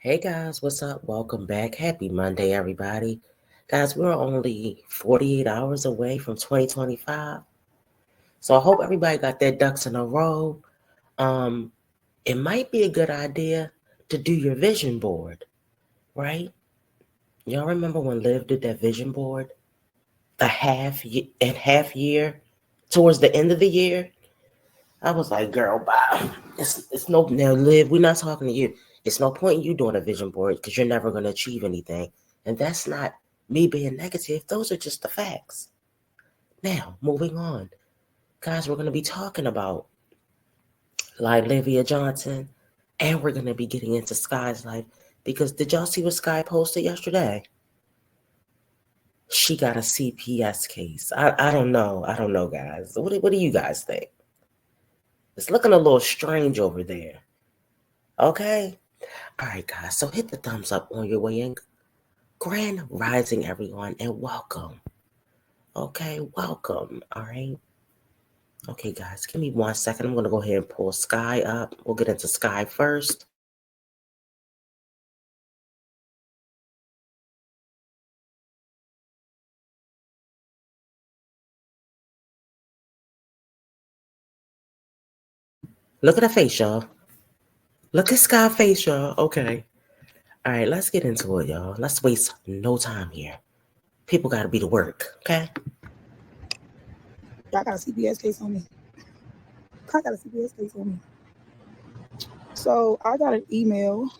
Hey guys, what's up? Welcome back. Happy Monday, everybody. Guys, we're only 48 hours away from 2025. So I hope everybody got their ducks in a row. Um, it might be a good idea to do your vision board, right? Y'all remember when Liv did that vision board? Half year towards the end of the year? I was like, girl, bye. It's no now, Liv, we're not talking to you. It's no point in you doing a vision board because you're never gonna achieve anything. And that's not me being negative. Those are just the facts. Now, moving on. Guys, we're gonna be talking about like Livia Johnson, and we're gonna be getting into Sky's life. Because did y'all see what Sky posted yesterday? She got a CPS case. I don't know. I don't know, guys. What do you guys think? It's looking a little strange over there. Okay? All right, guys, so hit the thumbs up on your way in. Grand rising, everyone, and welcome. Okay, welcome. All right. Okay, guys, give me 1 second. I'm going to go ahead and pull Sky up. We'll get into Sky first. Look at her face, y'all. Look at Sky face, y'all. Okay. All right, let's get into it, y'all. Let's waste no time here. People got to be to work, okay? I got a CPS case on me. I got a CPS case on me. So I got an email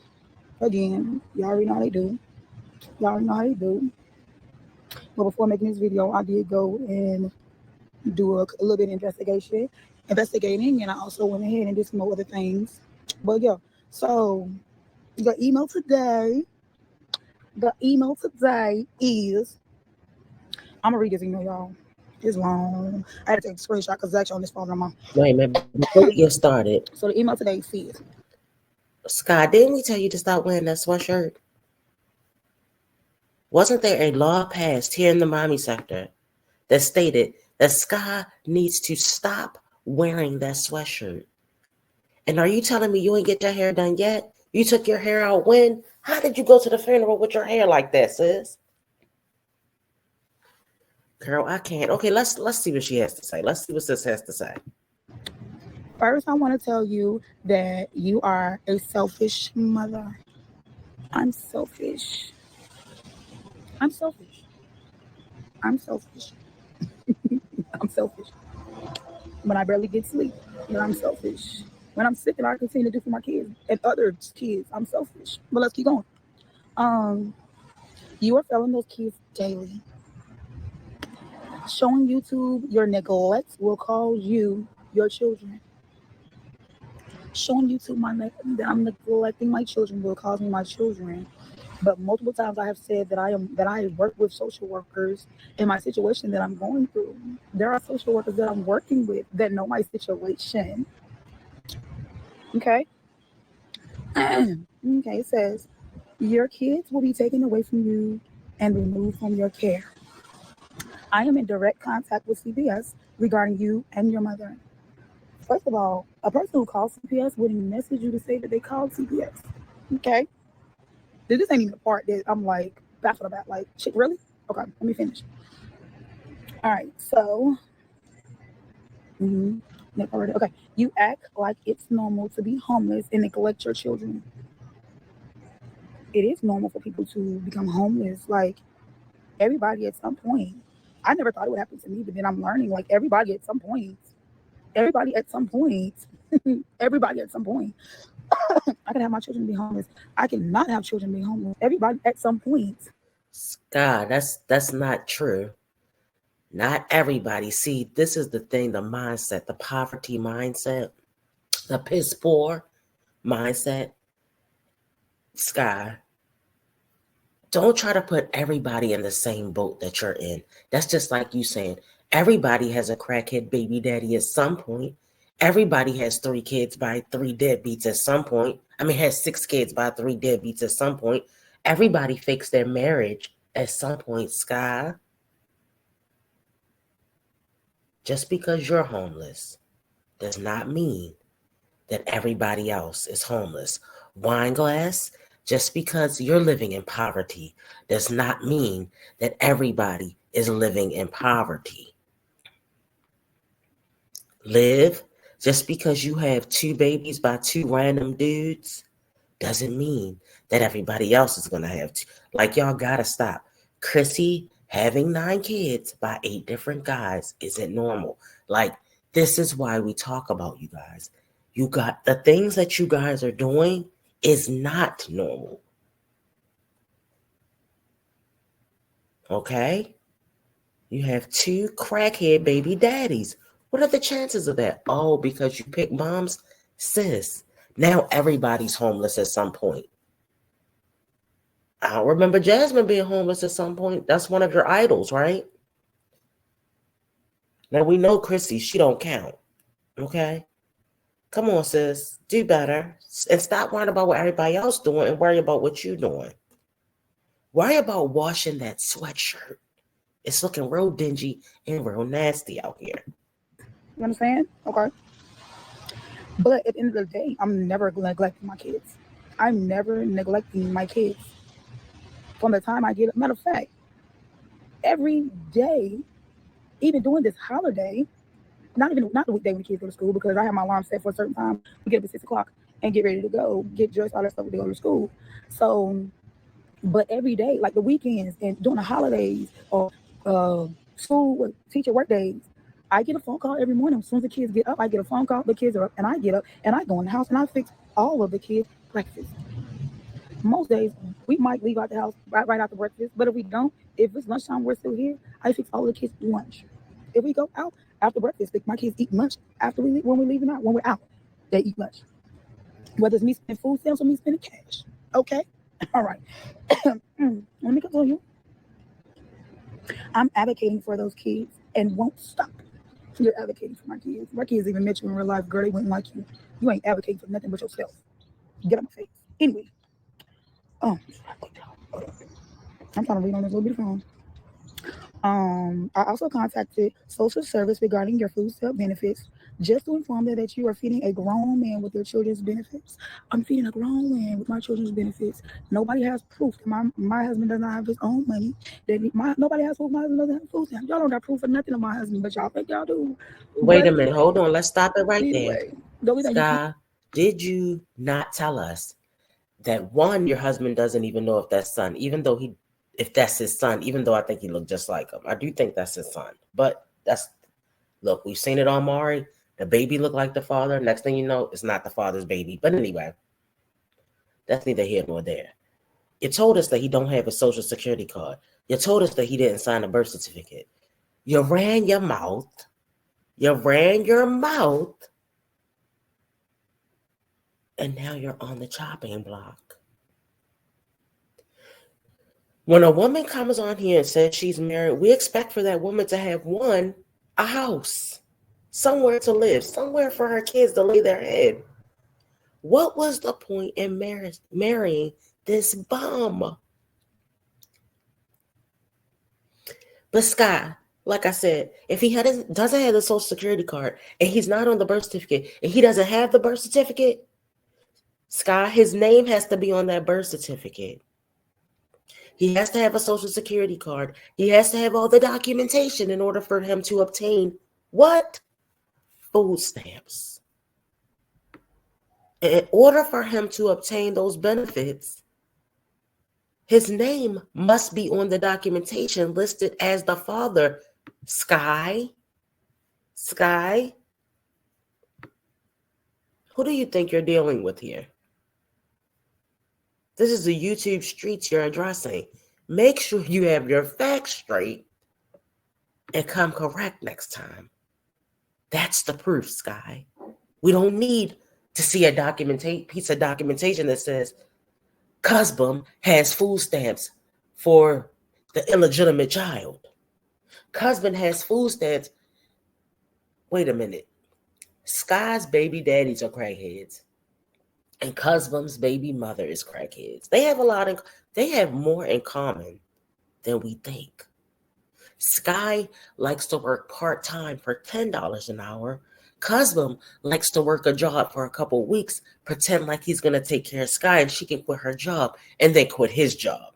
again. Y'all already know how they do. But before making this video, I did go and do a little bit of investigating, and I also went ahead and did some more other things. But yeah, so the email today is I'm gonna read this email, y'all. It's long. I had to take a screenshot because it's actually on this phone of mine. Wait a minute. Before we get started, So the email today says, Sky, didn't we tell you to stop wearing that sweatshirt? Wasn't there a law passed here in the Miami sector that stated that Sky needs to stop wearing that sweatshirt? And are you telling me you ain't get your hair done yet? You took your hair out when? How did you go to the funeral with your hair like that, sis? Girl, I can't. Okay, let's see what she has to say. Let's see what sis has to say. first, I want to tell you that you are a selfish mother. I'm selfish. I'm selfish. I'm selfish. I'm selfish. When I barely get sleep, I'm selfish. When I'm sick and I continue to do for my kids and other kids, I'm selfish. But let's keep going. Um, you are failing those kids daily. Showing YouTube your neglect will cause you your children. Showing YouTube that I'm neglecting my children will cause me my children. But multiple times I have said that I work with social workers in my situation that I'm going through. There are social workers that I'm working with that know my situation. Okay. Okay, it says your kids will be taken away from you and removed from your care. I am in direct contact with CPS regarding you and your mother. First of all, a person who calls CPS wouldn't message you to say that they called CPS. Okay. This ain't even the part that I'm like baffled about. Like, shit, really? Okay, let me finish. All right, so, okay. You act like it's normal to be homeless and neglect your children. It is normal for people to become homeless. Like, everybody at some point. I never thought it would happen to me, but then I'm learning like everybody at some point. Everybody at some point. Everybody at some point. I can have my children be homeless. I cannot have children be homeless. Everybody at some point. Sky, that's not true. Not everybody. See, this is the thing, the mindset, the poverty mindset, the piss poor mindset. Sky, don't try to put everybody in the same boat that you're in. That's just like you saying, everybody has a crackhead baby daddy at some point. Everybody has 3 kids by 3 deadbeats at some point. Has 6 kids by 3 deadbeats at some point. Everybody fakes their marriage at some point, Sky. Just because you're homeless does not mean that everybody else is homeless. Wine glass, Just because you're living in poverty does not mean that everybody is living in poverty. Live, just because you have 2 babies by 2 random dudes doesn't mean that everybody else is going to have two. Like, y'all got to stop. Chrissy having 9 kids by 8 different guys isn't normal. Like, this is why we talk about you guys. You got the things that you guys are doing is not normal. Okay? You have 2 crackhead baby daddies. What are the chances of that? Oh, because you pick moms? Sis, now everybody's homeless at some point. I don't remember Jasmine being homeless at some point. That's one of your idols, right? Now we know Chrissy, she don't count. Okay? Come on, sis. Do better. And stop worrying about what everybody else doing and worry about what you're doing. Worry about washing that sweatshirt. It's looking real dingy and real nasty out here. You understand? Okay. But at the end of the day, I'm never neglecting my kids. I'm never neglecting my kids. From the time I get up, matter of fact, every day, even during this holiday, not the weekday when the kids go to school, because I have my alarm set for a certain time. We get up at 6 o'clock and get ready to go, get dressed, all that stuff to go to school. So, but every day, like the weekends and during the holidays or school, teacher work days, I get a phone call every morning. As soon as the kids get up, I get a phone call. The kids are up, and I get up and I go in the house and I fix all of the kids' breakfast. Most days we might leave out the house right after breakfast, but if we don't, if it's lunchtime, we're still here. I fix all the kids' lunch. If we go out after breakfast, my kids eat lunch after we leave, when we're leaving out. When we're out, they eat lunch. Whether it's me spending food stamps or me spending cash. Okay, all right. Let me continue. I'm advocating for those kids and won't stop. You're advocating for my kids. My kids even met you in real life, girl. They wouldn't like you. You ain't advocating for nothing but yourself. Get on my face. Anyway, oh, I'm trying to read on this little bit of phone. I also contacted social service regarding your food stamp benefits, just to inform them that you are feeding a grown man with their children's benefits. I'm feeding a grown man with my children's benefits. Nobody has proof that my husband does not have his own money. Nobody has proof my husband doesn't have food stamps. Y'all don't got proof of nothing of my husband, but y'all think y'all do. Wait But a minute. Hold on. Let's stop it right there. anyway, the only thing Sky, did you not tell us that, one, your husband doesn't even know if that's son, even though if that's his son, even though I think he looked just like him. I do think that's his son. But look, we've seen it on Maury. The baby looked like the father. Next thing you know, it's not the father's baby. But anyway, that's neither here nor there. You told us that he don't have a social security card. You told us that he didn't sign a birth certificate. You ran your mouth. And now you're on the chopping block. When a woman comes on here and says she's married, we expect for that woman to have, one, a house, somewhere to live, somewhere for her kids to lay their head. What was the point in marrying this bum? But Sky, like I said, if he doesn't have the social security card and he's not on the birth certificate and he doesn't have the birth certificate, Sky, his name has to be on that birth certificate. He has to have a social security card. He has to have all the documentation in order for him to obtain what? Food stamps. In order for him to obtain those benefits, his name must be on the documentation listed as the father. Sky, who do you think you're dealing with here? This is the YouTube streets you're addressing. Make sure you have your facts straight and come correct next time. That's the proof, Sky. We don't need to see a piece of documentation that says Cusbum has food stamps for the illegitimate child. Cusbum has food stamps. Wait a minute. Sky's baby daddies are crackheads, and Cusbum's baby mother is crackheads. They have more in common than we think. Sky likes to work part-time for $10 an hour. Cusbum likes to work a job for a couple of weeks, pretend like he's going to take care of Sky and she can quit her job and then quit his job.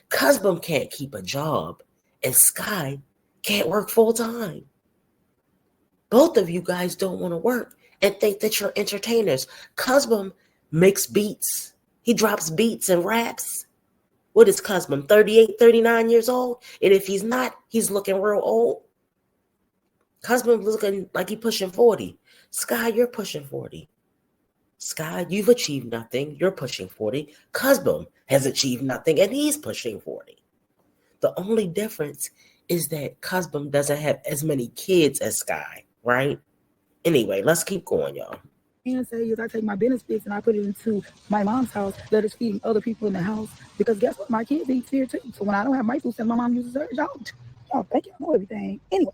Cusbum can't keep a job and Sky can't work full time. Both of you guys don't want to work and think that you're entertainers. Cusbum makes beats. He drops beats and raps. What is Cusbum, 38, 39 years old? And if he's not, he's looking real old. Cusbum's looking like he's pushing 40. Sky, you're pushing 40. Sky, you've achieved nothing. You're pushing 40. Cusbum has achieved nothing, and he's pushing 40. The only difference is that Cusbum doesn't have as many kids as Sky, right? Anyway, let's keep going, y'all. And say is I take my benefits and I put it into my mom's house that is feeding other people in the house. Because guess what? My kids eat here too. So when I don't have my food, my mom uses hers. Y'all think y'all know everything. Anyway.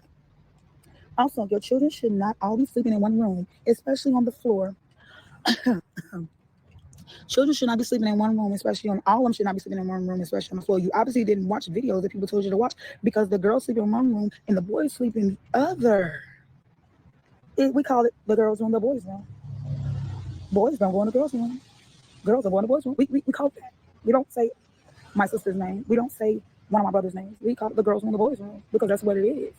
Also, your children should not all be sleeping in one room, especially on the floor. Children should not be sleeping in one room, especially on all of them should not be sleeping in one room, especially on the floor. You obviously didn't watch videos that people told you to watch because the girls sleep in one room and the boys sleep in the other. We call it the girls' room, the boys' room. Boys don't go in the girls' room. Girls are going to the boys' room. We call it that. We don't say my sister's name. We don't say one of my brother's names. We call it the girls' room, the boys' room because that's what it is.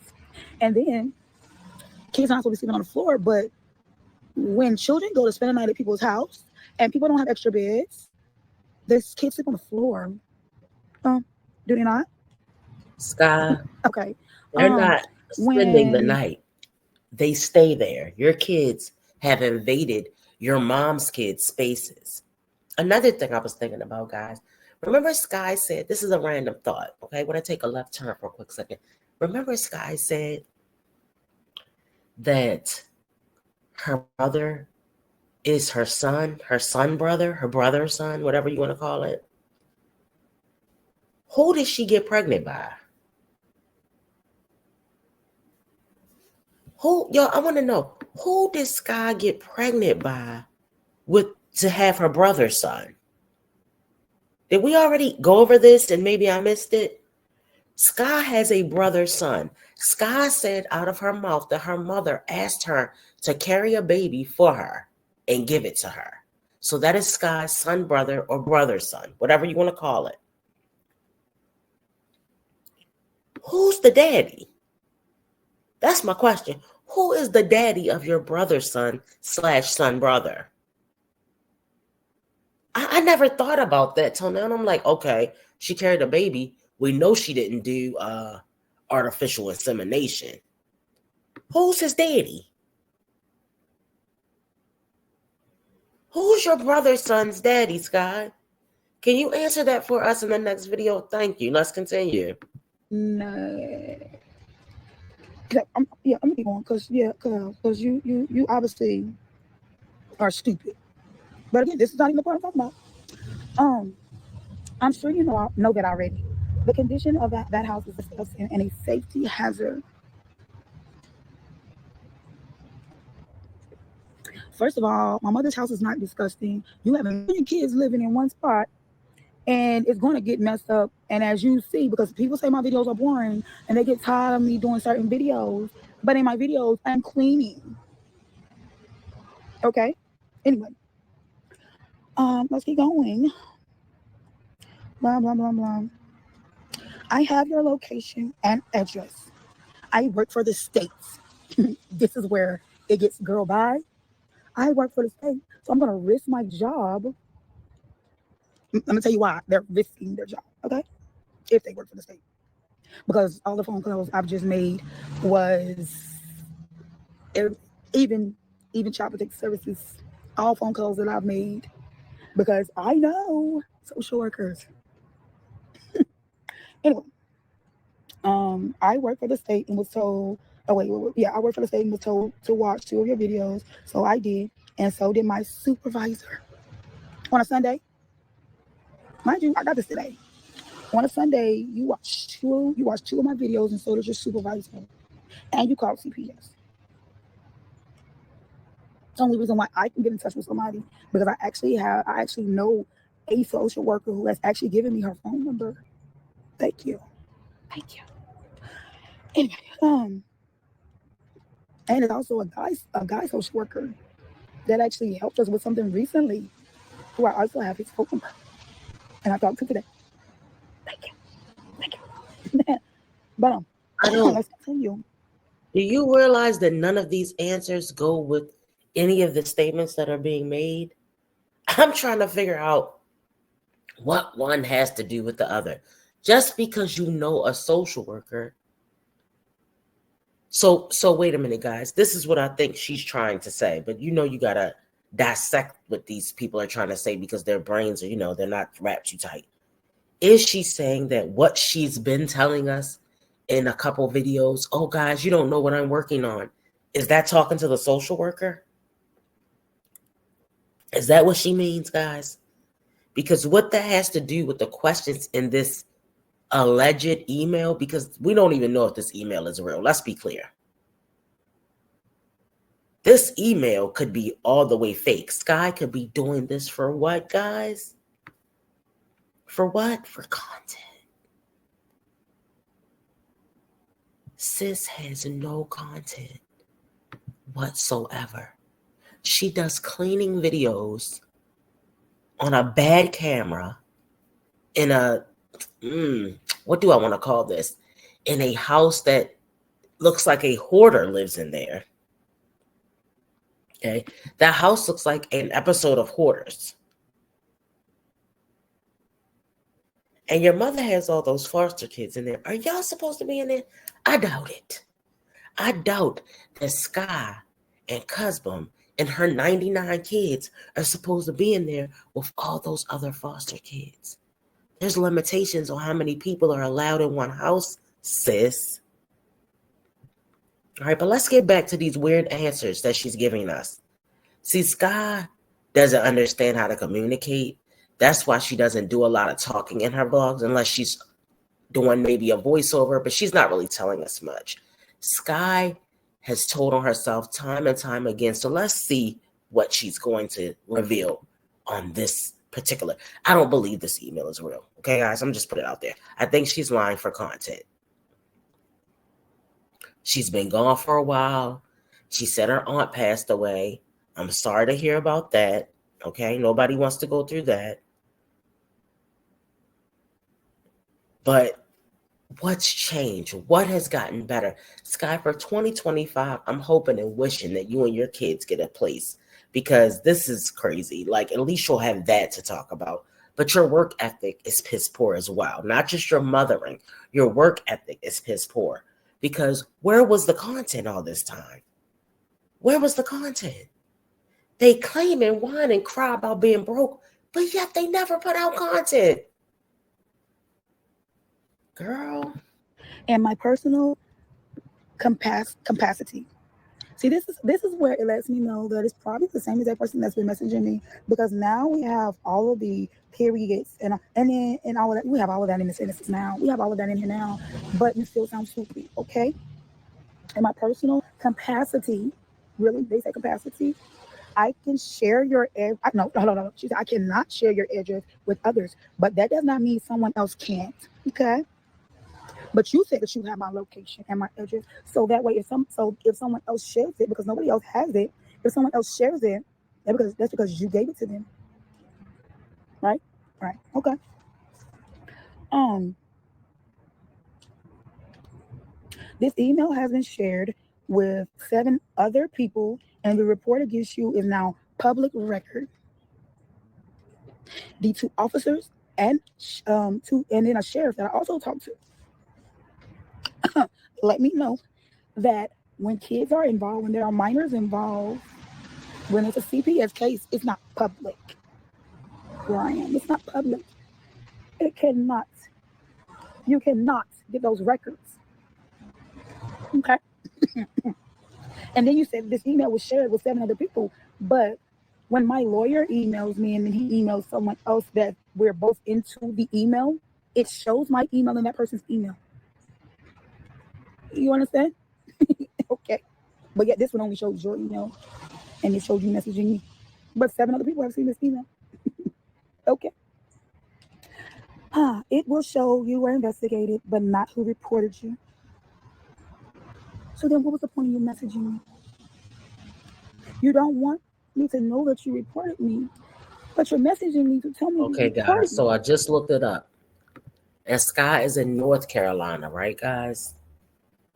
And then kids are not supposed to be sleeping on the floor, but when children go to spend the night at people's house and people don't have extra beds, there's kids sleep on the floor. Do they not? Sky. Okay. They're not spending the night. They stay there. Your kids have invaded your mom's kids' spaces. Another thing I was thinking about, guys. Remember Sky said, this is a random thought, okay? When I take a left turn for a quick second. Remember Sky said that her brother is her son brother, her brother's son, whatever you want to call it. Who did she get pregnant by? I want to know, who did Sky get pregnant by to have her brother's son? Did we already go over this and maybe I missed it? Sky has a brother's son. Sky said out of her mouth that her mother asked her to carry a baby for her and give it to her. So that is Sky's son, brother, or brother's son, whatever you want to call it. Who's the daddy? That's my question. Who is the daddy of your brother's son / son brother? I never thought about that till now. And I'm like, okay, she carried a baby. We know she didn't do artificial insemination. Who's his daddy? Who's your brother's son's daddy, Sky? Can you answer that for us in the next video? Thank you. Let's continue. No. I'm gonna keep going because you obviously are stupid. But again, this is not even the part I'm talking about. I'm sure you know that already. The condition of that house is disgusting and a safety hazard. First of all, my mother's house is not disgusting. You have a million kids living in one spot, and it's going to get messed up. And as you see, because people say my videos are boring, and they get tired of me doing certain videos, but in my videos, I'm cleaning. Okay. Anyway, let's keep going. Blah blah blah blah. I have your location and address. I work for the states. This is where it gets girl bye. I work for the state, so I'm gonna risk my job. I'm gonna tell you why they're risking their job, okay? If they work for the state, because all the phone calls I've just made was even child protective services, all phone calls that I've made, because I know social workers. Anyway, I work for the state and was told. Oh wait, yeah, I work for the state and was told to watch 2 of your videos, so I did, and so did my supervisor. On a Sunday, mind you, I got this today. On a Sunday, you watch 2 of my videos, and so did your supervisor, and you called CPS. It's the only reason why I can get in touch with somebody because I actually know a social worker who has actually given me her phone number. Thank you. Anyway, And it's also a guy social worker that actually helped us with something recently, who I also have his phone number, and I talked to today. Thank you, thank you. But I don't. let's continue. Do you realize that none of these answers go with any of the statements that are being made? I'm trying to figure out what one has to do with the other. Just because you know a social worker. So wait a minute, guys. This is what I think she's trying to say, but you gotta dissect what these people are trying to say because their brains are, they're not wrapped too tight. Is she saying that what she's been telling us in a couple videos, oh guys, you don't know what I'm working on? Is that talking to the social worker? Is that what she means, guys? Because what that has to do with the questions in this alleged email, because we don't even know if this email is real. Let's be clear. This email could be all the way fake. Sky could be doing this for what, guys? For what? For content. Sis has no content whatsoever. She does cleaning videos on a bad camera in a, what do I want to call this? In a house that looks like a hoarder lives in there. Okay. That house looks like an episode of Hoarders. And your mother has all those foster kids in there. Are y'all supposed to be in there? I doubt it. I doubt that Sky and Cusbum and her 99 kids are supposed to be in there with all those other foster kids. There's limitations on how many people are allowed in one house, sis. All right, but let's get back to these weird answers that she's giving us. See, Sky doesn't understand how to communicate. That's why she doesn't do a lot of talking in her vlogs unless she's doing maybe a voiceover, but she's not really telling us much. Sky has told on herself time and time again, so let's see what she's going to reveal on this particular. I don't believe this email is real. Okay, guys, I'm just put it out there. I think she's lying for content. She's been gone for a while. She said her aunt passed away. I'm sorry to hear about that. Okay, nobody wants to go through that. But what's changed? What has gotten better? Sky, for 2025, I'm hoping and wishing that you and your kids get a place because this is crazy. Like, at least you'll have that to talk about. But your work ethic is piss poor as well. Not just your mothering. Your work ethic is piss poor. Because where was the content all this time? Where was the content? They claim and whine and cry about being broke, but yet they never put out content. Girl. And my personal capacity. See, this is where it lets me know that it's probably the same exact person that's been messaging me, because now we have all of the periods and all of that. We have all of that in the sentences now. We have all of that in here now, but it still sounds stupid. Okay. In my personal capacity, really, they say capacity, I can share your no. She said I cannot share your address with others, but that does not mean someone else can't. Okay. But you said that you have my location and my address, so that way, if someone else shares it, because nobody else has it, if someone else shares it, that's because you gave it to them, right? Right. Okay. Um, this email has been shared with 7 other people, and the report against you is now public record. The 2 officers and and then a sheriff that I also talked to let me know that when kids are involved, when there are minors involved, when it's a CPS case, it's not public. Brian, it's not public. It cannot. You cannot get those records. Okay. And then you said this email was shared with 7 other people, but when my lawyer emails me and then he emails someone else that we're both into the email, it shows my email in that person's email. You understand? Okay. But yet this one only shows your email and it shows you messaging me. But 7 other people have seen this email. Okay. It will show you were investigated, but not who reported you. So then what was the point of you messaging me? You don't want me to know that you reported me, but you're messaging me to tell me you Okay, reported guys. me. So I just looked it up. And Sky is in North Carolina, right, guys?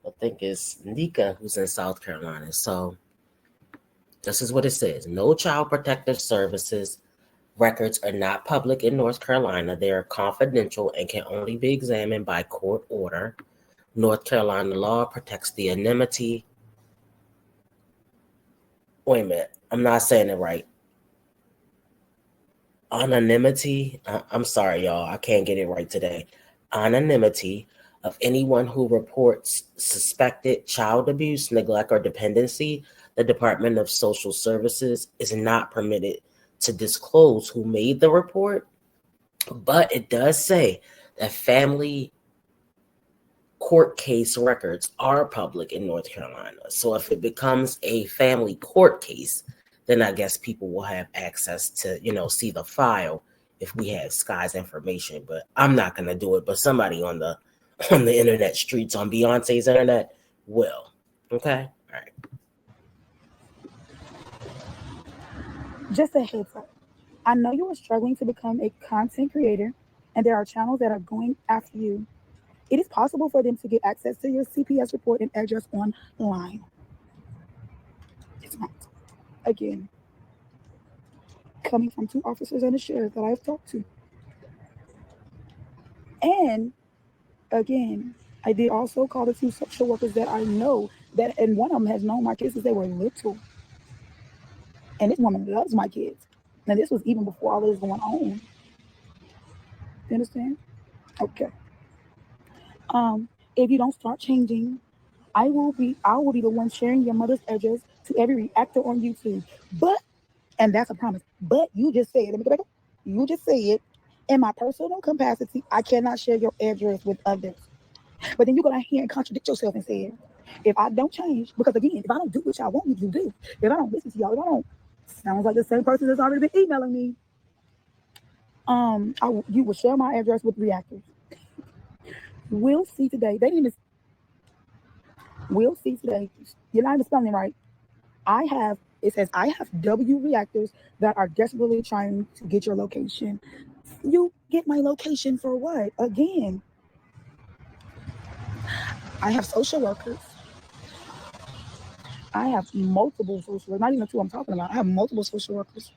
I think it's Nika who's in South Carolina. So this is what it says. No child protective services records are not public in North Carolina. They are confidential and can only be examined by court order. North Carolina law protects the anonymity. Wait a minute. I'm not saying it right. Anonymity. I'm sorry, y'all. I can't get it right today. Anonymity of anyone who reports suspected child abuse, neglect, or dependency. The Department of Social Services is not permitted to disclose who made the report, but it does say that family court case records are public in North Carolina. So if it becomes a family court case, then I guess people will have access to, see the file if we have Sky's information. But I'm not gonna do it. But somebody on the internet streets, on Beyonce's internet, will. Okay? All right. Just a heads up. I know you are struggling to become a content creator, and there are channels that are going after you. It is possible for them to get access to your CPS report and address online. It's not. Again, coming from two officers and a sheriff that I've talked to. And again, I did also call the two social workers that I know that, and one of them has known my kids since they were little. And this woman loves my kids. Now, this was even before all this going on. You understand? Okay. Um, if you don't start changing, I will be the one sharing your mother's address to every reactor on YouTube. But, and that's a promise. But you just said, let me go back up. You just said, in my personal capacity, I cannot share your address with others. But then you go down here and contradict yourself and say, if I don't change, because again, if I don't do what y'all want me to do, if I don't listen to y'all, if I don't, sounds like the same person that's already been emailing me. You will share my address with reactors. We'll see today. They didn't even. We'll see today. You're not even spelling it right. I have. It says I have W reactors that are desperately trying to get your location. You get my location for what? Again, I have social workers. I have multiple social workers, not even two I'm talking about. I have multiple social workers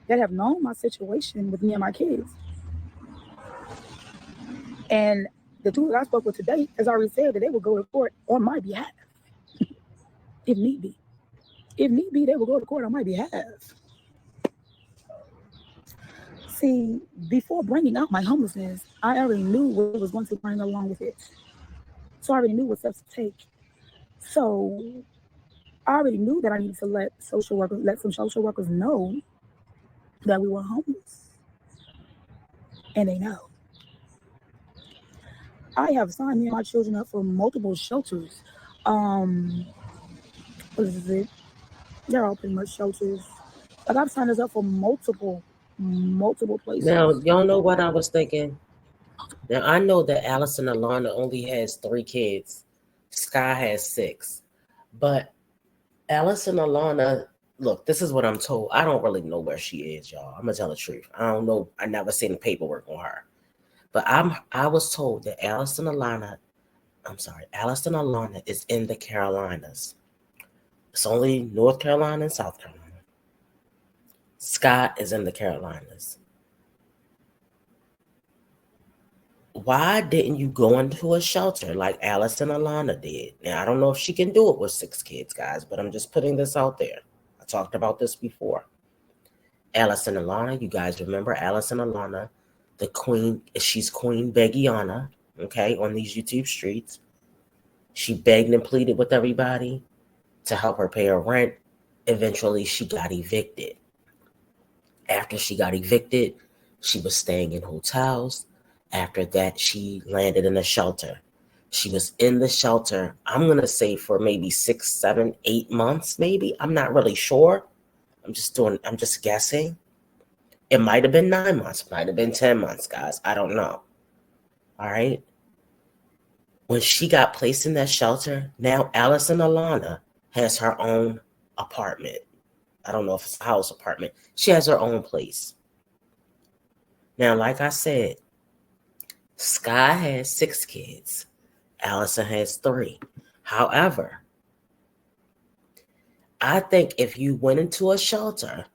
that have known my situation with me and my kids. And the two that I spoke with today has already said that they will go to court on my behalf, if need be. If need be, they will go to court on my behalf. See, before bringing out my homelessness, I already knew what was going to bring along with it. So I already knew what steps to take. So I already knew that I needed to let some social workers know that we were homeless. And they know. I have signed me and my children up for multiple shelters. Um, what is it? They're all pretty much shelters. Like I've signed us up for multiple Now, places. y'all know what I was thinking? Now, I know that Allison Alana only has 3 kids. Sky has 6. But Allison Alana, look, this is what I'm told. I don't really know where she is, y'all. I'm gonna tell the truth. I don't know. I never seen the paperwork on her. But I was told that Allison Alana is in the Carolinas. It's only North Carolina and South Carolina. Scott is in the Carolinas. Why didn't you go into a shelter like Allison Alana did? Now, I don't know if she can do it with 6 kids, guys, but I'm just putting this out there. I talked about this before. Allison Alana, you guys remember Allison Alana, the queen, she's Queen Beggiana, okay, on these YouTube streets. She begged and pleaded with everybody to help her pay her rent. Eventually, she got evicted. After she got evicted, she was staying in hotels. After that, she landed in a shelter. She was in the shelter, I'm going to say for maybe 6, 7, 8 months, maybe. I'm not really sure. I'm just guessing. It might have been 9 months, might have been 10 months, guys. I don't know. All right. When she got placed in that shelter, now Allison Alana has her own apartment. I don't know if it's a house apartment. She has her own place. Now, like I said, Sky has 6 kids. Allison has 3. However, I think if you went into a shelter,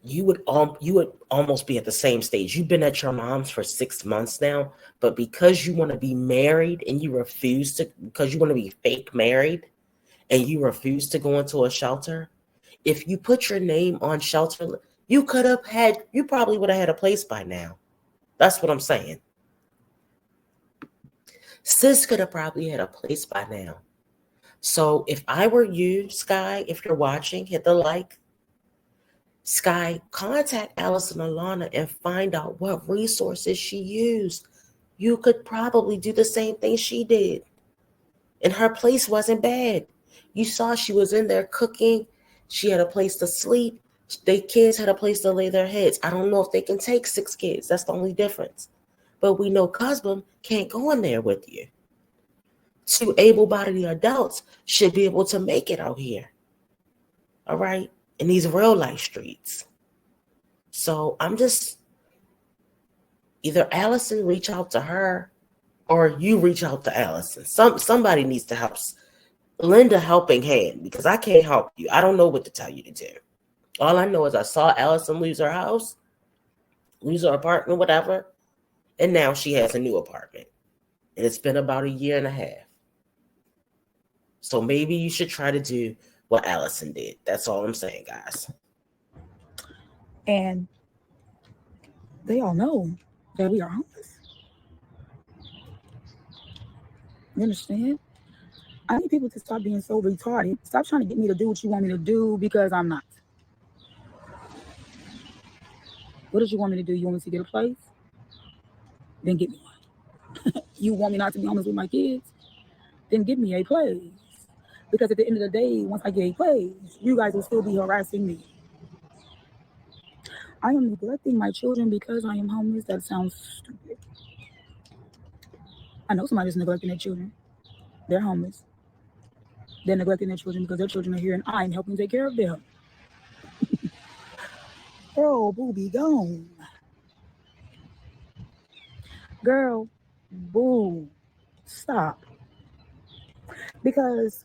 you would almost be at the same stage. You've been at your mom's for 6 months now, but because you want to be married and you refuse to, because you want to be fake married and you refuse to go into a shelter, if you put your name on shelter, you probably would have had a place by now. That's what I'm saying. Sis could have probably had a place by now. So if I were you, Sky, if you're watching, hit the like. Sky, contact Allison Alana and find out what resources she used. You could probably do the same thing she did. And her place wasn't bad. You saw she was in there cooking. She had a place to sleep. The kids had a place to lay their heads. I don't know if they can take 6 kids. That's the only difference. But we know Cusbum can't go in there with you. 2 able-bodied adults should be able to make it out here. All right? In these real life streets. So I'm just, either Allison reach out to her or you reach out to Allison. Somebody needs to help. Lend a helping hand, because I can't help you. I don't know what to tell you to do. All I know is I saw Allison lose her house, lose her apartment, whatever, and now she has a new apartment. And it's been about 1.5 years. So maybe you should try to do what Allison did. That's all I'm saying, guys. And they all know that we are homeless. You understand? I need people to stop being so retarded. Stop trying to get me to do what you want me to do, because I'm not. What did you want me to do? You want me to get a place? Then get me one. You want me not to be homeless with my kids? Then give me a place. Because at the end of the day, once I get a place, you guys will still be harassing me. I am neglecting my children because I am homeless. That sounds stupid. I know somebody's neglecting their children. They're homeless. They're neglecting their children because their children are here and I'm helping take care of them. Girl, boo, be gone. Girl, boo, stop. Because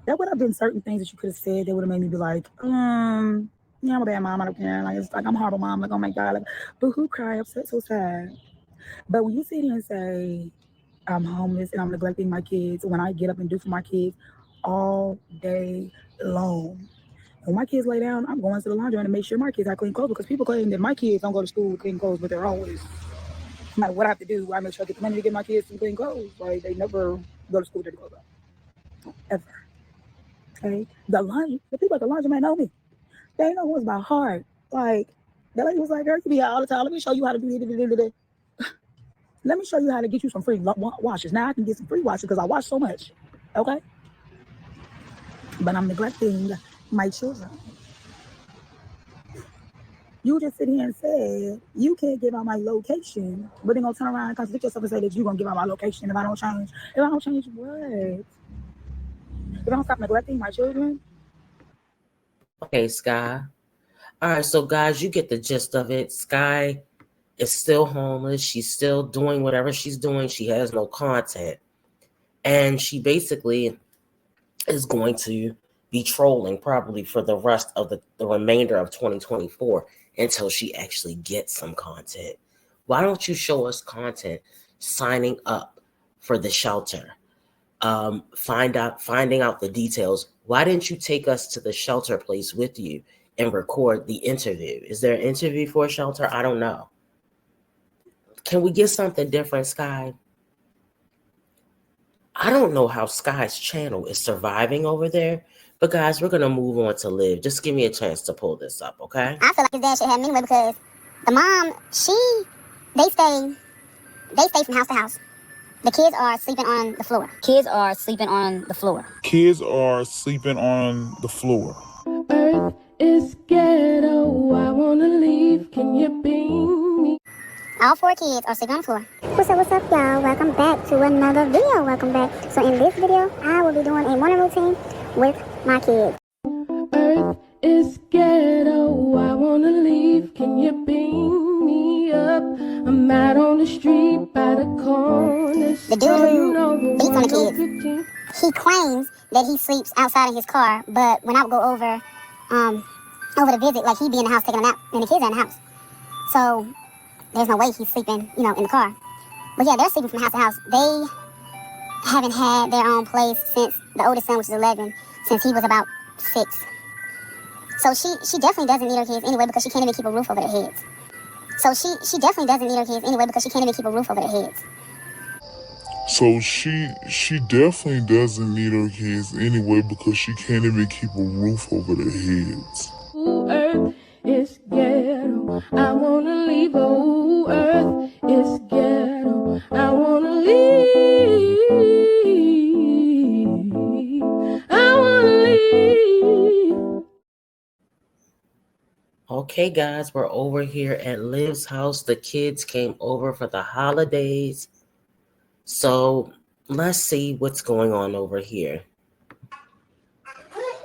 there would have been certain things that you could have said that would have made me be like, yeah, I'm a bad mom, I don't care. Like, it's like I'm a horrible mom, like, oh my God, like, boo hoo, cry, upset, so sad. But when you sit here and say, I'm homeless and I'm neglecting my kids, when I get up and do for my kids all day long. When my kids lay down, I'm going to the laundry and make sure my kids have clean clothes, because people claim that my kids don't go to school with clean clothes, but they're always, like, what I have to do, I make sure I get the money to get my kids some clean clothes. Like, they never go to school with dirty clothes on. Ever. Okay? The people at the laundry might know me. They know what's my heart. Like, that lady was like, girl, you be out all the time. Let me show you how to do it. Let me show you how to get you some free washes. Now I can get some free washes because I wash so much. Okay? But I'm neglecting my children. You just sit here and say, you can't give out my location, but then gonna turn around and contradict yourself and say that you're gonna give out my location if I don't change. If I don't change what? If I don't stop neglecting my children? Okay, Sky. All right, so guys, you get the gist of it. Sky is still homeless. She's still doing whatever she's doing. She has no content. And she basically is going to be trolling probably for the rest of the remainder of 2024 until she actually gets some content. Why don't you show us content signing up for the shelter? Finding out the details. Why didn't you take us to the shelter place with you and record the interview? Is there an interview for a shelter? I don't know. Can we get something different, Sky? I don't know how Sky's channel is surviving over there, but guys, we're gonna move on to Liv. Just give me a chance to pull this up, okay? I feel like his dad should have him anyway, because the mom, they stay from house to house. The kids are sleeping on the floor. Kids are sleeping on the floor. Kids are sleeping on the floor. Earth is ghetto, I wanna leave, can you beam me? All 4 kids are sleeping on the floor. What's up, y'all? Welcome back to another video. Welcome back. So in this video, I will be doing a morning routine with my kids. Earth is ghetto, I wanna leave, can you beam me up? I'm out on the street by the corner. The dude who beats on the kids, he claims that he sleeps outside in his car, but when I would go over to visit, like he'd be in the house taking a nap, and the kids are in the house. So there's no way he's sleeping, in the car. But yeah, they're sleeping from house to house. They haven't had their own place since the oldest son, which is 11, since he was about 6. So she definitely doesn't need her kids anyway because she can't even keep a roof over their heads. So she definitely doesn't need her kids anyway because she can't even keep a roof over their heads. So she definitely doesn't need her kids anyway because she can't even keep a roof over their heads. Ooh, Earth is ghetto, I wanna leave. Oh, Earth is ghetto, I wanna leave. I wanna leave. Okay, guys, we're over here at Liv's house. The kids came over for the holidays. So let's see what's going on over here.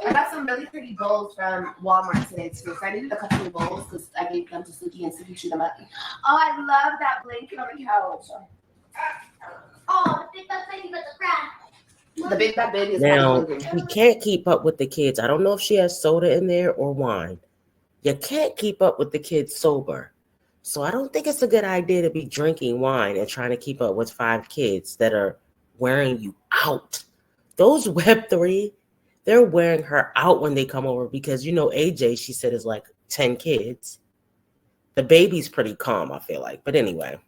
I got some really pretty bowls from Walmart today too. So I needed a couple new bowls because I gave them to Suki and Suki chewed them up. Oh, I love that blanket on the couch. Oh, the big bad baby with the crab. The big bad baby is Now, kind of we can't keep up with the kids. I don't know if she has soda in there or wine. You can't keep up with the kids sober. So I don't think it's a good idea to be drinking wine and trying to keep up with 5 kids that are wearing you out. Those Web3, they're wearing her out when they come over because, AJ, she said, is like 10 kids. The baby's pretty calm, I feel like. But anyway.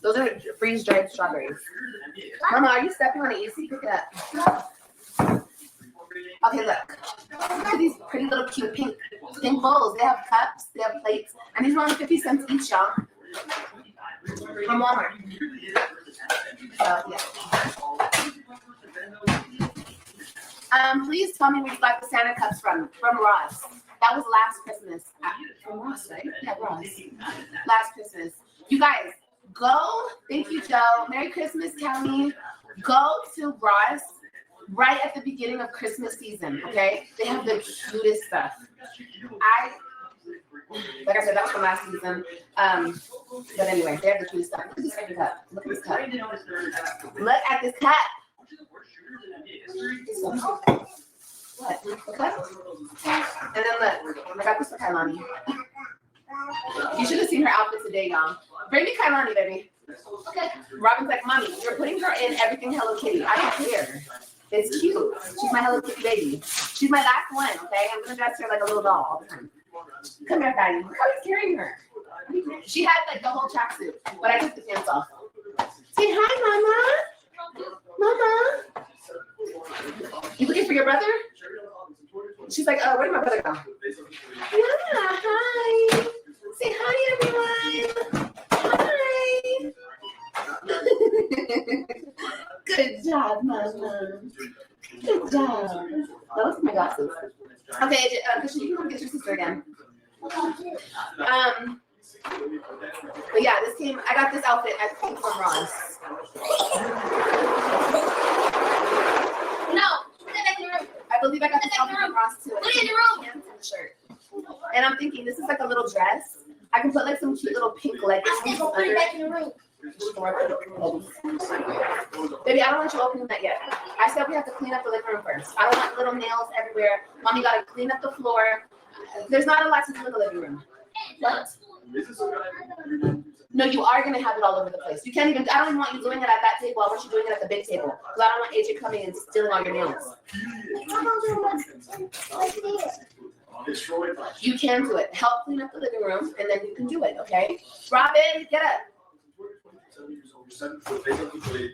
Those are freeze dried strawberries. Mama, are you stepping on it? You see, pick it up. Okay, look. Look at these pretty little cute pink bowls. They have cups, they have plates, and these are only 50 cents each, y'all. From Walmart. Please tell me where you got the Santa cups from. From Ross. That was last Christmas. From Ross, right? Yeah, Ross. Last Christmas. You guys, go. Thank you, Joe. Merry Christmas, Kelly. Go to Ross right at the beginning of Christmas season, okay? They have the cutest stuff. Like I said, that was from last season. But anyway, they have the cutest stuff. Look at this freaking cup. Look at this cup. Look at this cup. What? The cup? And then look, I got this for Kailani. You should have seen her outfit today, y'all. Bring me Kailani, baby. Okay. Robin's like, Mommy, you're putting her in everything Hello Kitty. I don't care. It's cute. She's my Hello Kitty baby. She's my last one, okay? I'm gonna dress her like a little doll all the time. Come here, Daddy. How are you carrying her? She had like the whole tracksuit, but I took the pants off. Say hi, Mama. Mama. You looking for your brother? She's like, where did my brother go? Yeah, hi. Say hi, everyone. Hi. Good job, Mama. Good job. That was my glasses. Okay, Christian, you can come get your sister again. But yeah, I got this outfit, I think, from Ross. No, I believe I got this outfit from Ross too. Put it in the room. And the shirt. And I'm thinking, this is like a little dress. I can put like some cute little pink leggings. Put it back in the room. Baby, I don't want you opening that yet. I said we have to clean up the living room first. I don't want little nails everywhere. Mommy got to clean up the floor. There's not a lot to do in the living room. What? No, you are going to have it all over the place. You can't even, I don't even want you doing it at that table. I want you doing it at the big table. Because I don't want AJ coming and stealing all your nails. You can do it. Help clean up the living room, and then you can do it, okay? Robin, get up.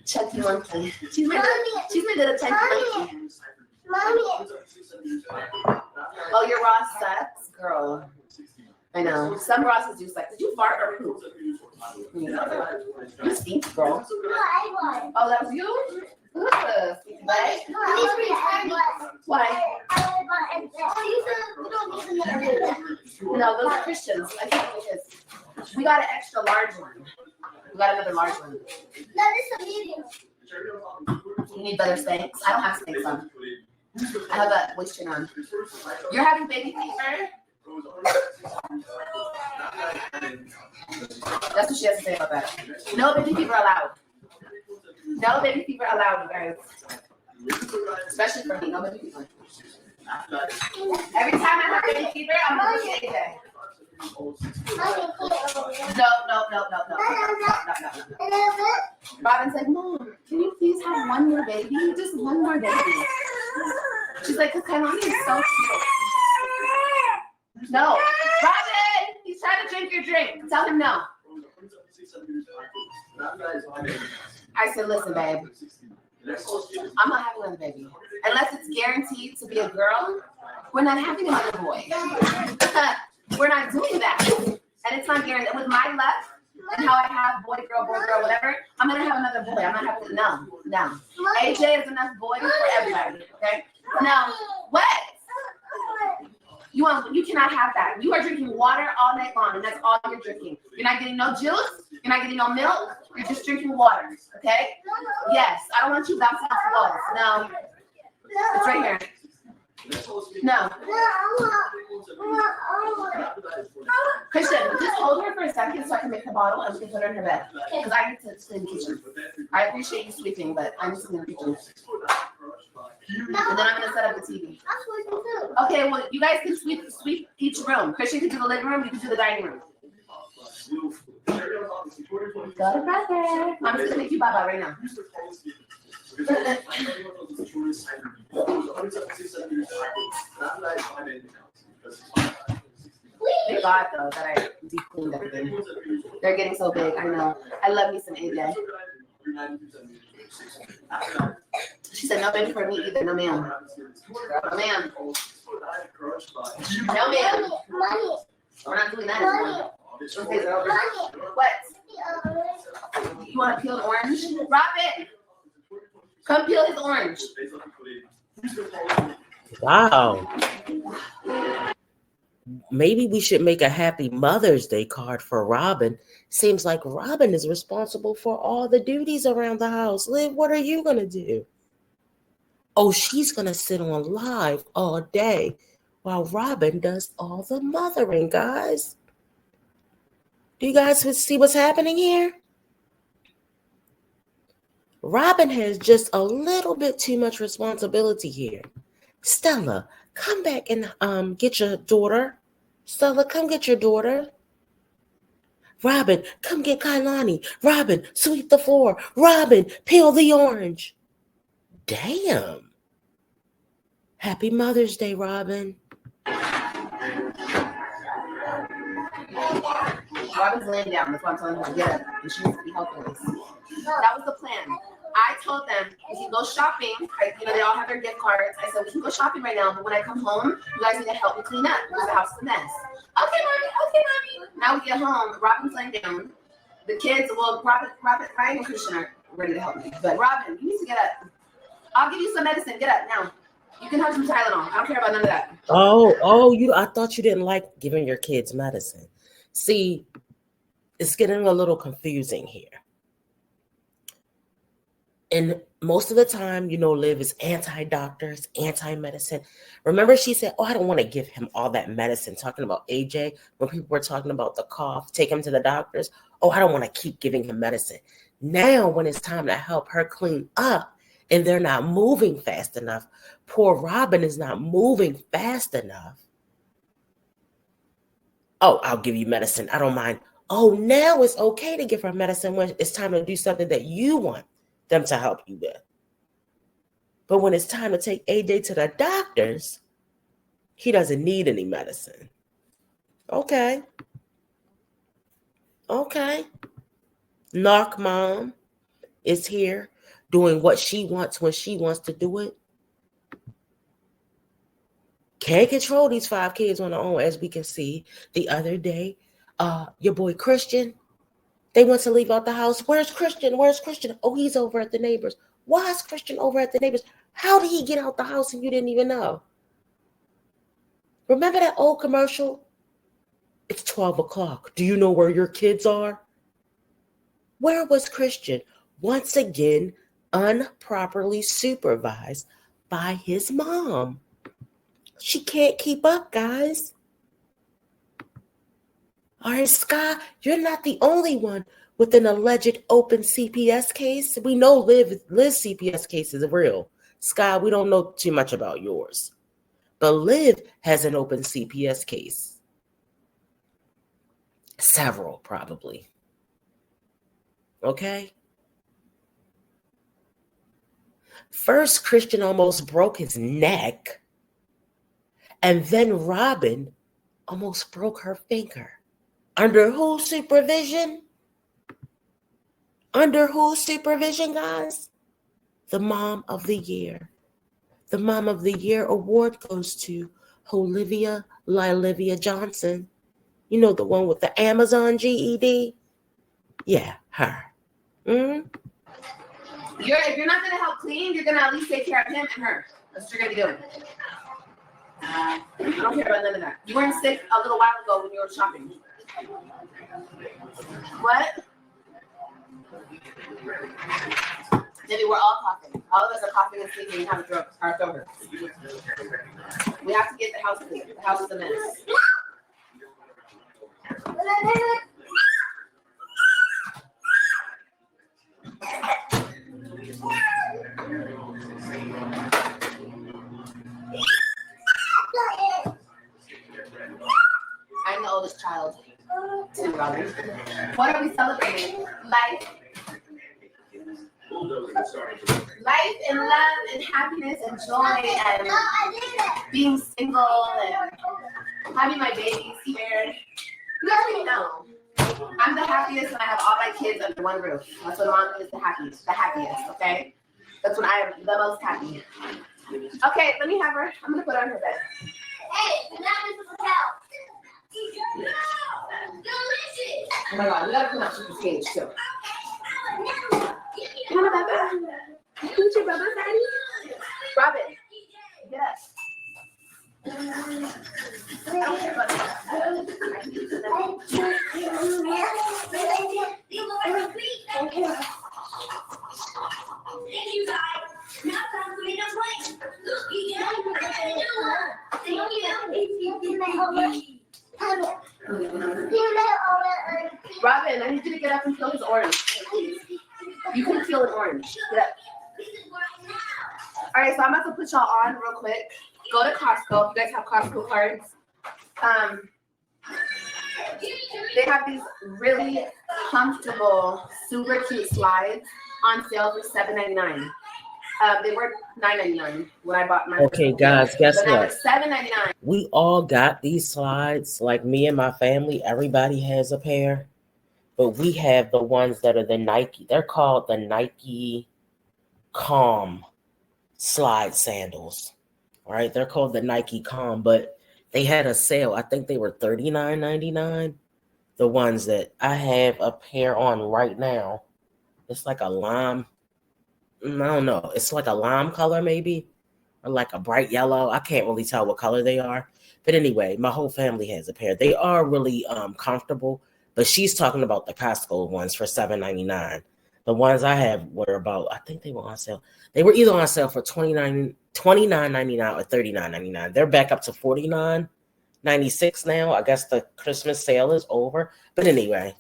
Chunky monkey. She's my little chunky monkey. Mommy. Oh, your Ross sucks? Girl. I know. Some Rosses do suck. Did you fart or poop? You stink, girl. Oh, that was you? Why? No, those are Christians. I think it is. We got an extra large one. We got another large one. You need better Spanx? I don't have Spanx on. I have a waist trainer on. You're having baby fever? That's what she has to say about that. No baby fever allowed. No baby fever allowed, you guys. Especially for me, no baby fever. Every time I have baby fever, I'm going to get AJ. No. Robin's like, Mom, can you please have one more baby? Just one more baby. She's like, because Kailani is so cute. No. Robin, he's trying to drink your drink. Tell him no. I said, listen, babe. I'm not having another baby. Unless it's guaranteed to be a girl, we're not having another boy. We're not doing that. And it's not guaranteed. With my luck and how I have boy, girl, whatever, I'm going to have another boy. I'm not having, no. AJ is enough boy for everybody, okay? Now, what? You cannot have that. You are drinking water all night long, and that's all you're drinking. You're not getting no juice. You're not getting no milk. You're just drinking water, okay? Yes, I don't want you bouncing off the walls. No. It's right here. No. Christian, just hold her for a second so I can make the bottle and we can put her in her bed. Because I need to clean the kitchen. I appreciate you sleeping, but I need to clean the kitchen. And then I'm going to set up the TV. Okay, well, you guys can sweep each room. Christian can do the living room, you can do the dining room. Go to brother. I'm just going to make you bye-bye right now. Thank God, though, that I deep cleaned everything. They're getting so big. I know. I love me some AJ. She said, no baby for me either. No, ma'am. No, ma'am. No, ma'am. We're not doing that anymore. What? You want to peel an orange? Robin! Come peel his orange. Wow. Maybe we should make a happy Mother's Day card for Robin. Seems like Robin is responsible for all the duties around the house. Liv, what are you going to do? Oh, she's going to sit on live all day while Robin does all the mothering, guys. Do you guys see what's happening here? Robin has just a little bit too much responsibility here. Stella, come back and get your daughter. Stella, come get your daughter. Robin, come get Kailani. Robin, sweep the floor. Robin, peel the orange. Damn. Happy Mother's Day, Robin. Robin's laying down. That's why I'm telling her to get up. And she needs to be helping us. That was the plan. I told them we can go shopping. They all have their gift cards. I said we can go shopping right now, but when I come home, you guys need to help me clean up because the house is a mess. Okay, mommy. Now we get home. Robin's laying down. The kids, Ryan and Christian are ready to help me. But Robin, you need to get up. I'll give you some medicine. Get up now. You can have some Tylenol. I don't care about none of that. I thought you didn't like giving your kids medicine. See, it's getting a little confusing here. And most of the time, Liv is anti-doctors, anti-medicine. Remember she said, I don't want to give him all that medicine, talking about AJ, when people were talking about the cough, take him to the doctors. I don't want to keep giving him medicine. Now, when it's time to help her clean up and they're not moving fast enough, poor Robin is not moving fast enough. I'll give you medicine. I don't mind. Now it's okay to give her medicine when it's time to do something that you want them to help you with. But when it's time to take AJ to the doctors, he doesn't need any medicine. Okay. Narc mom is here doing what she wants when she wants to do it. Can't control these 5 kids on her own, as we can see. The other day, your boy Christian, they want to leave out the house. Where's Christian? He's over at the neighbors. Why is Christian over at the neighbors? How did he get out the house and you didn't even know? Remember that old commercial? It's 12 o'clock. Do you know where your kids are? Where was Christian? Once again, improperly supervised by his mom. She can't keep up, guys. All right, Sky, you're not the only one with an alleged open CPS case. We know Liv's CPS case is real. Sky, we don't know too much about yours. But Liv has an open CPS case. Several, probably. Okay? First, Christian almost broke his neck. And then Robin almost broke her finger. Under whose supervision? Under whose supervision, guys? The Mom of the Year. The Mom of the Year award goes to Olivia Lilivia Johnson. You know, the one with the Amazon GED? Yeah, her. If you're not going to help clean, you're going to at least take care of him and her. That's what you're going to be doing. I don't care about none of that. You weren't sick a little while ago when you were shopping. What? Maybe we're all coughing. All of us are coughing and sneezing and have our throat hurts. We have to get the house clean. The house is a mess. I'm the oldest child, too, Robin. What are we celebrating? Life. Life and love and happiness and joy and being single and having my babies here. You already know. I'm the happiest when I have all my kids under one roof. That's when mom is the happiest, okay? That's when I am the most happy. Okay, let me have her. I'm gonna put her on her bed. Hey, not this is the house. Oh my God, we gotta put out Super's cage too. You want a bubba? You want your bubba, Daddy? Robin, get up. I don't care about that. Thank you, guys. Now time for me to play. Look, you Robin, I need you to get up and peel his orange. You can peel an orange. Get up. All right, so I'm about to put y'all on real quick. Go to Costco. If you guys have Costco cards. They have these really comfortable, super cute slides on sale for $7.99. They were $9.99 when I bought mine. Okay, guys, guess but now what? it's $7.99. We all got these slides. Like me and my family, everybody has a pair. But we have the ones that are the Nike. They're called the Nike Calm slide sandals. All right, they're called the Nike Calm, but they had a sale. I think they were $39.99. The ones that I have a pair on right now. It's like a lime. I don't know. It's like a lime color maybe, or like a bright yellow. I can't really tell what color they are. But anyway, my whole family has a pair. They are really comfortable. But she's talking about the Costco ones for $7.99. The ones I have were about, I think they were on sale. They were either on sale for $29.99 or $39.99. They're back up to $49.96 now. I guess the Christmas sale is over. But anyway,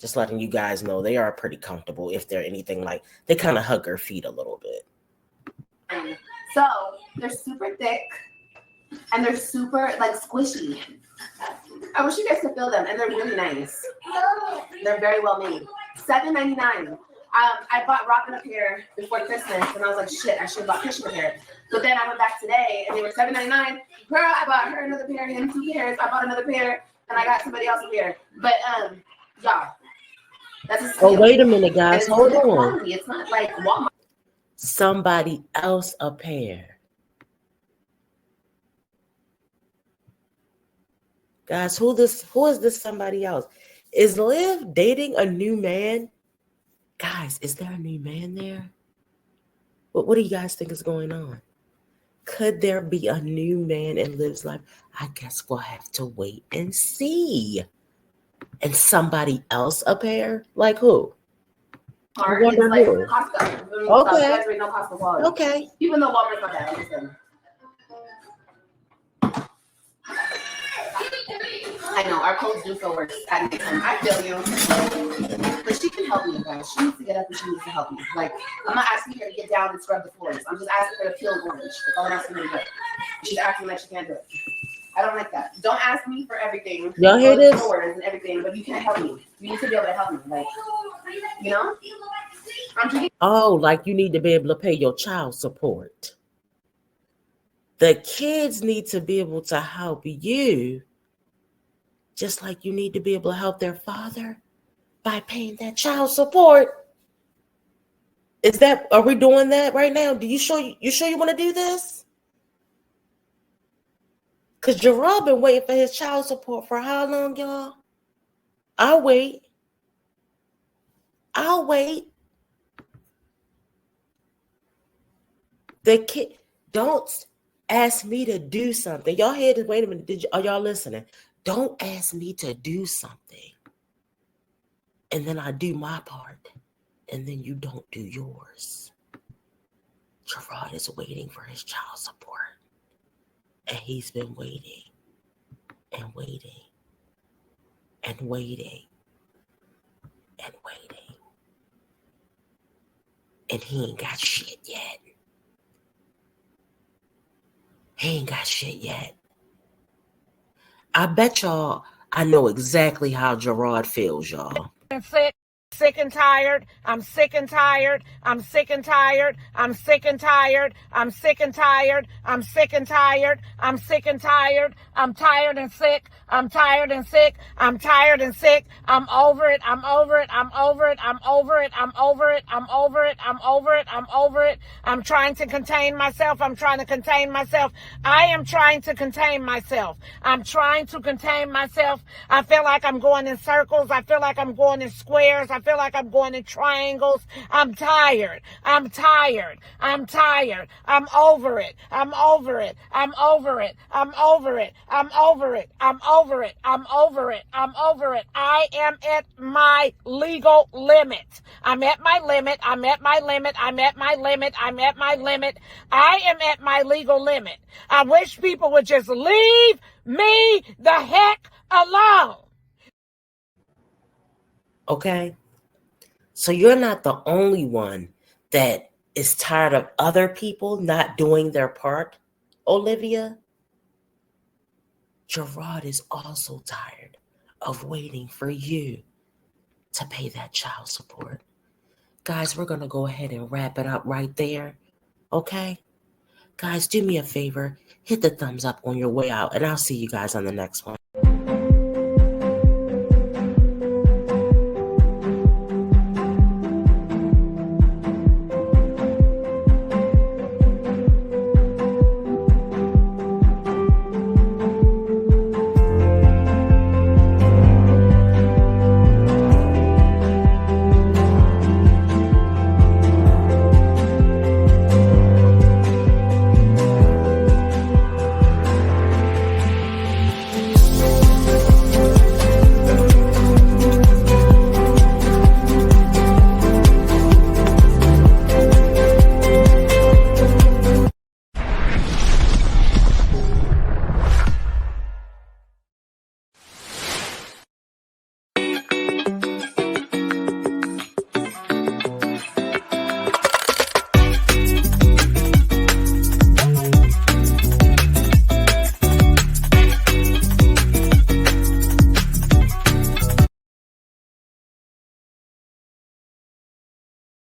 just letting you guys know they are pretty comfortable if they're anything like, they kind of hug her feet a little bit. So they're super thick and they're super like squishy. I wish you guys could feel them, and they're really nice. They're very well made. $7.99. I bought Robin a pair before Christmas, and I was like, shit, I should have bought Christian a pair. So then I went back today, and they were $7.99. Girl, I bought her another pair, him 2 pairs. I bought another pair, and I got somebody else a pair. But y'all, that's a steal. Oh, wait a minute, guys. Hold on. Quality. It's not like Walmart. Somebody else a pair. Guys, who is this somebody else? Is Liv dating a new man? Guys, is there a new man there? What do you guys think is going on? Could there be a new man in Liv's life? I guess we'll have to wait and see. And somebody else a pair? Like who? Hard. wonder It's like who. Costco. Okay. That's right, no Costco quality. Okay. Even though Walmart's not bad, listen. I know our clothes do feel worse at nighttime. I feel you, but she can help me, guys. She needs to get up and she needs to help me. Like, I'm not asking her to get down and scrub the floors. I'm just asking her to peel orange. That's all I'm asking her to do. She's acting like she can't do it. I don't like that. Don't ask me for everything. Y'all hear this? Floors and everything, but you can't help me. You need to be able to help me. Like, you know? Oh, like you need to be able to pay your child support. The kids need to be able to help you, just like you need to be able to help their father by paying that child support. Are we doing that right now? You sure you want to do this? Because Gerard been waiting for his child support for how long, y'all? I'll wait. The kid, don't ask me to do something. Y'all hear this? Wait a minute. Are y'all listening? Don't ask me to do something. And then I do my part. And then you don't do yours. Gerard is waiting for his child support. And he's been waiting and waiting and waiting and waiting. And he ain't got shit yet. I bet y'all I know exactly how Gerard feels, y'all. Sick and tired. I'm sick and tired. I'm sick and tired. I'm sick and tired. I'm sick and tired. I'm sick and tired. I'm sick and tired. I'm tired and sick. I'm tired and sick. I'm tired and sick. I'm over it. I'm over it. I'm over it. I'm over it. I'm over it. I'm over it. I'm over it. I'm over it. I'm trying to contain myself. I'm trying to contain myself. I am trying to contain myself. I'm trying to contain myself. I feel like I'm going in circles. I feel like I'm going in squares. I feel like I'm going in triangles. I'm tired. I'm tired. I'm tired. I'm over it. I'm over it. I'm over it. I'm over it. I'm over it. I'm over it. I'm over it. I'm over it. I am at my legal limit. I'm at my limit. I'm at my limit. I'm at my limit. I'm at my limit. I am at my legal limit. I wish people would just leave me the heck alone. Okay? So you're not the only one that is tired of other people not doing their part, Olivia. Gerard is also tired of waiting for you to pay that child support. Guys, we're going to go ahead and wrap it up right there. Okay? Guys, do me a favor. Hit the thumbs up on your way out, and I'll see you guys on the next one.